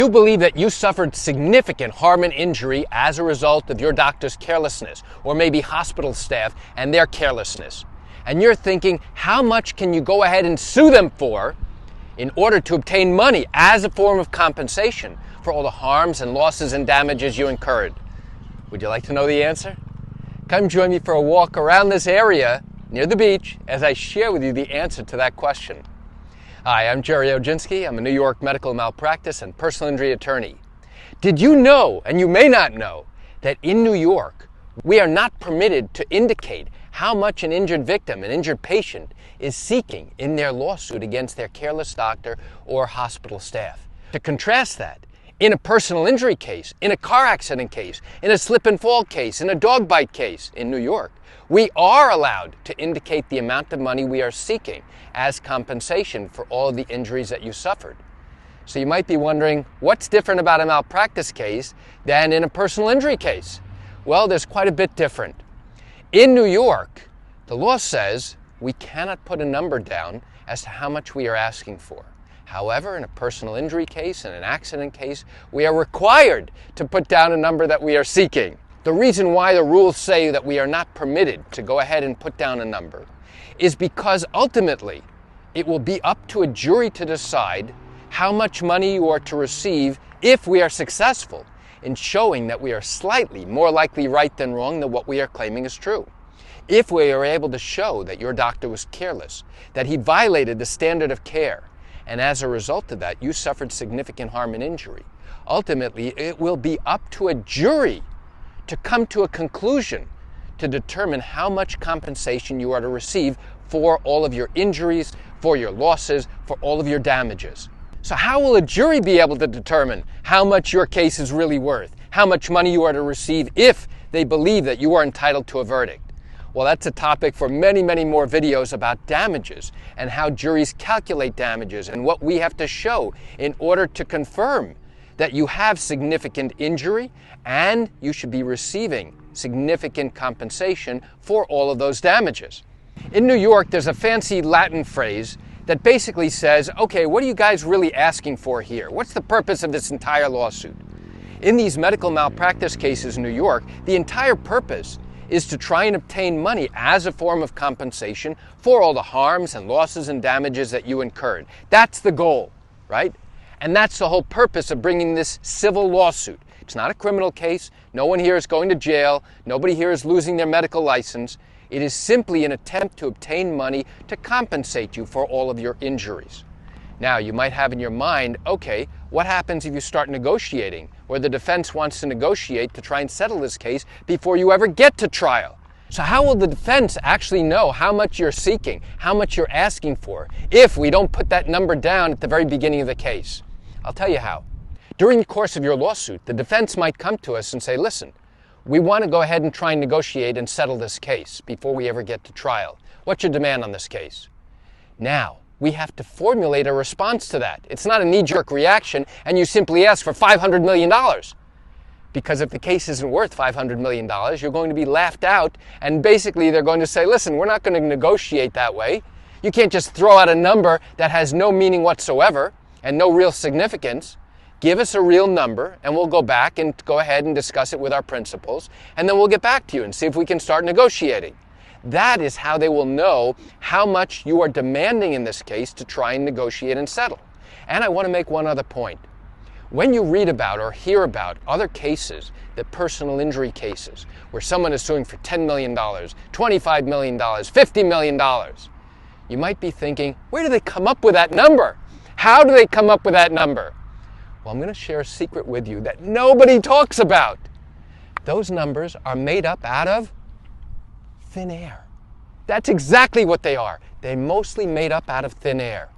You believe that you suffered significant harm and injury as a result of your doctor's carelessness, or maybe hospital staff and their carelessness. And you're thinking, how much can you go ahead and sue them for in order to obtain money as a form of compensation for all the harms and losses and damages you incurred? Would you like to know the answer? Come join me for a walk around this area near the beach as I share with you the answer to that question. Hi, I'm Gerry Oginski. I'm a New York medical malpractice and personal injury attorney. Did you know, and you may not know, that in New York, we are not permitted to indicate how much an injured victim, an injured patient, is seeking in their lawsuit against their careless doctor or hospital staff? To contrast that, in a personal injury case, in a car accident case, in a slip and fall case, in a dog bite case in New York, we are allowed to indicate the amount of money we are seeking as compensation for all of the injuries that you suffered. So you might be wondering, what's different about a malpractice case than in a personal injury case? Well, there's quite a bit different. In New York, the law says we cannot put a number down as to how much we are asking for. However, in a personal injury case, in an accident case, we are required to put down a number that we are seeking. The reason why the rules say that we are not permitted to go ahead and put down a number is because ultimately it will be up to a jury to decide how much money you are to receive if we are successful in showing that we are slightly more likely right than wrong than what we are claiming is true. If we are able to show that your doctor was careless, that he violated the standard of care, and as a result of that you suffered significant harm and injury, ultimately it will be up to a jury to come to a conclusion to determine how much compensation you are to receive for all of your injuries, for your losses, for all of your damages. So how will a jury be able to determine how much your case is really worth, how much money you are to receive if they believe that you are entitled to a verdict? Well, that's a topic for many, many more videos about damages and how juries calculate damages and what we have to show in order to confirm that you have significant injury and you should be receiving significant compensation for all of those damages. In New York, there's a fancy Latin phrase that basically says, okay, what are you guys really asking for here? What's the purpose of this entire lawsuit? In these medical malpractice cases in New York, the entire purpose is to try and obtain money as a form of compensation for all the harms and losses and damages that you incurred. That's the goal, right? And that's the whole purpose of bringing this civil lawsuit. It's not a criminal case. No one here is going to jail. Nobody here is losing their medical license. It is simply an attempt to obtain money to compensate you for all of your injuries. Now, you might have in your mind, okay, what happens if you start negotiating, where the defense wants to negotiate to try and settle this case before you ever get to trial? So how will the defense actually know how much you're seeking, how much you're asking for, if we don't put that number down at the very beginning of the case? I'll tell you how. During the course of your lawsuit, the defense might come to us and say, listen, we want to go ahead and try and negotiate and settle this case before we ever get to trial. What's your demand on this case? Now, we have to formulate a response to that. It's not a knee-jerk reaction and you simply ask for $500 million. Because if the case isn't worth $500 million, you're going to be laughed out, and basically they're going to say, listen, we're not going to negotiate that way. You can't just throw out a number that has no meaning whatsoever and no real significance. Give us a real number and we'll go back and go ahead and discuss it with our principals, and then we'll get back to you and see if we can start negotiating. That is how they will know how much you are demanding in this case to try and negotiate and settle. And I want to make one other point. When you read about or hear about other cases, the personal injury cases, where someone is suing for $10 million, $25 million, $50 million, you might be thinking, where do they come up with that number? How do they come up with that number? Well, I'm going to share a secret with you that nobody talks about. Those numbers are made up out of thin air. That's exactly what they are. They're mostly made up out of thin air.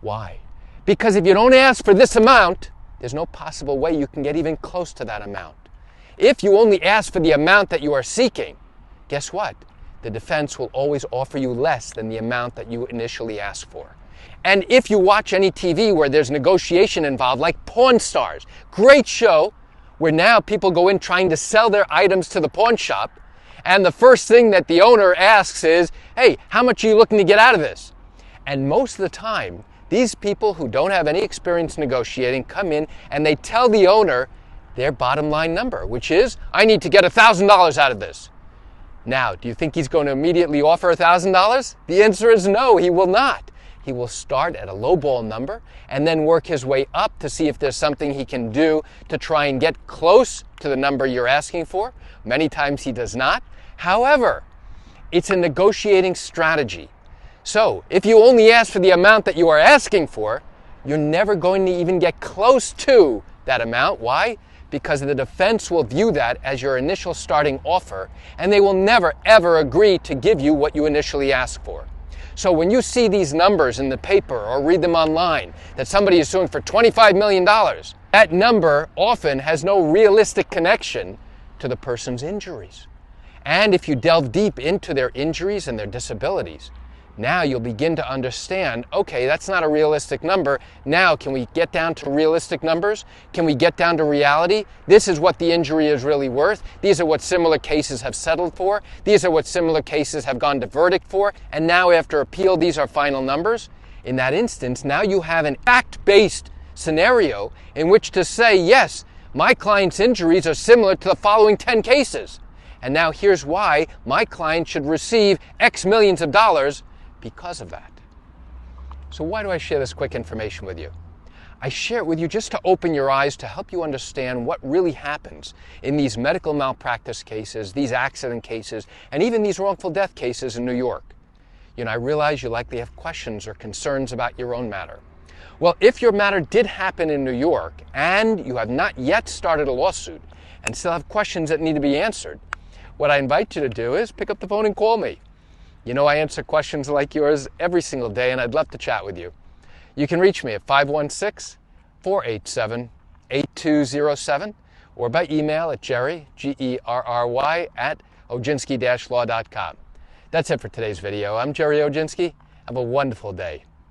Why? Because if you don't ask for this amount, there's no possible way you can get even close to that amount. If you only ask for the amount that you are seeking, guess what? The defense will always offer you less than the amount that you initially asked for. And if you watch any TV where there's negotiation involved, like Pawn Stars, great show, where now people go in trying to sell their items to the pawn shop, and the first thing that the owner asks is, hey, how much are you looking to get out of this? And most of the time, These people who don't have any experience negotiating come in and they tell the owner their bottom line number, which is, I need to get $1,000 out of this. Now, do you think he's going to immediately offer $1,000? The answer is no, he will not. He will start at a lowball number and then work his way up to see if there's something he can do to try and get close to the number you're asking for. Many times he does not. However, it's a negotiating strategy. So, if you only ask for the amount that you are asking for, you're never going to even get close to that amount. Why? Because the defense will view that as your initial starting offer, and they will never, ever agree to give you what you initially asked for. So when you see these numbers in the paper or read them online, that somebody is suing for $25 million, that number often has no realistic connection to the person's injuries. And if you delve deep into their injuries and their disabilities, now you'll begin to understand, okay, that's not a realistic number. Now, can we get down to realistic numbers? Can we get down to reality? This is what the injury is really worth. These are what similar cases have settled for. These are what similar cases have gone to verdict for. And now, after appeal, these are final numbers. In that instance, now you have an fact-based scenario in which to say, yes, my client's injuries are similar to the following 10 cases. And now here's why my client should receive X millions of dollars because of that. So why do I share this quick information with you? I share it with you just to open your eyes, to help you understand what really happens in these medical malpractice cases, these accident cases, and even these wrongful death cases in New York. You know, I realize you likely have questions or concerns about your own matter. Well, if your matter did happen in New York and you have not yet started a lawsuit and still have questions that need to be answered, what I invite you to do is pick up the phone and call me. You know, I answer questions like yours every single day, and I'd love to chat with you. You can reach me at 516-487-8207 or by email at Gerry, Gerry, at oginski-law.com. That's it for today's video. I'm Gerry Oginski. Have a wonderful day.